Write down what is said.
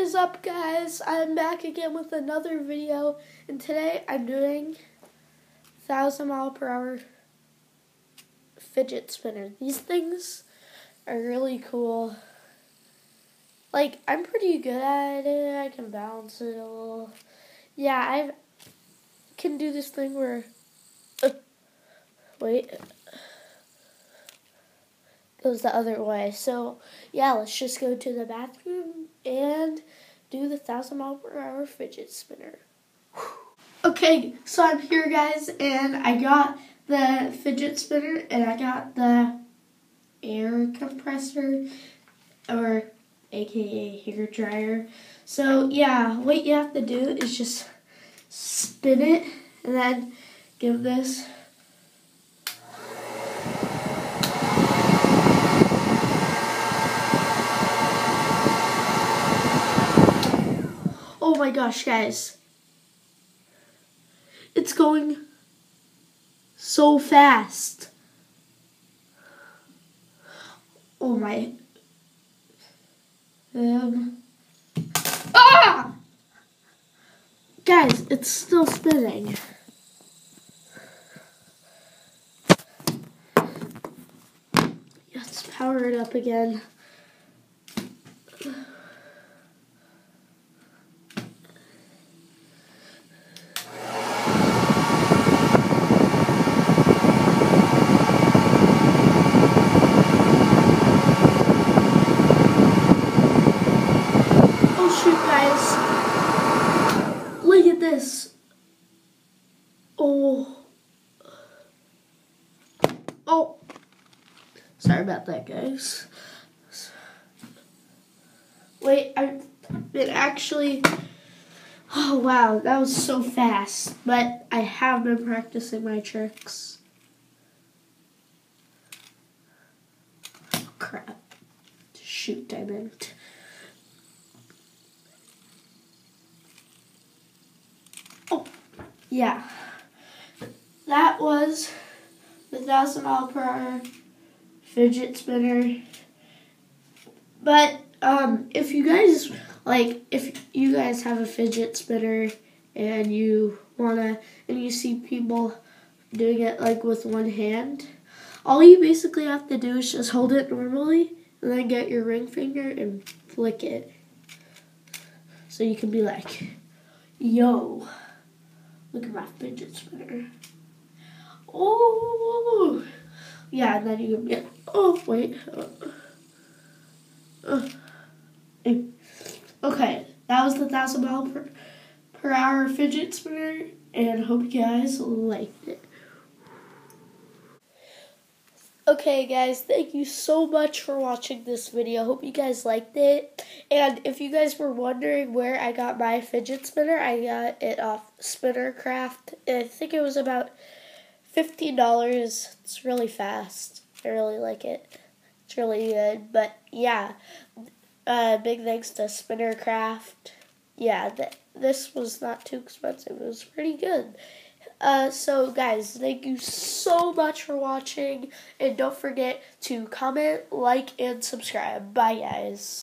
is up, guys? I'm back again with another video, and today I'm doing 1,000-mile-per-hour fidget spinner. These things are really cool. Like, I'm pretty good at it. I can balance it a little. Yeah, I can do this thing where, goes the other way. So, yeah, let's just go to the bathroom and do the 1,000-mile-per-hour fidget spinner. Okay, so I'm here, guys, and I got the fidget spinner, and I got the air compressor, or aka hair dryer. So, yeah, what you have to do is just spin it, and then give this. Oh my gosh, guys. It's going so fast. Oh my. Guys, it's still spinning. Let's power it up again. Look at this. Oh. Sorry about that, guys. Wait, it actually, oh wow, that was so fast. But I have been practicing my tricks. Oh, crap. Shoot, I meant. Oh, yeah. That was the 1,000-mile-per-hour fidget spinner. But if you guys have a fidget spinner and you see people doing it like with one hand, all you basically have to do is just hold it normally and then get your ring finger and flick it. So you can be like, yo, look at my fidget spinner. Oh, yeah, and then you can get, oh, wait. Okay, that was the 1,000-mile-per-hour fidget spinner, and hope you guys liked it. Okay, guys, thank you so much for watching this video. Hope you guys liked it. And if you guys were wondering where I got my fidget spinner, I got it off Spinnercraft. I think it was about $15. It's really fast. I really like it. It's really good. But yeah, big thanks to Spinnercraft. Yeah, this was not too expensive. It was pretty good. So guys, thank you so much for watching, and don't forget to comment, like, and subscribe. Bye, guys.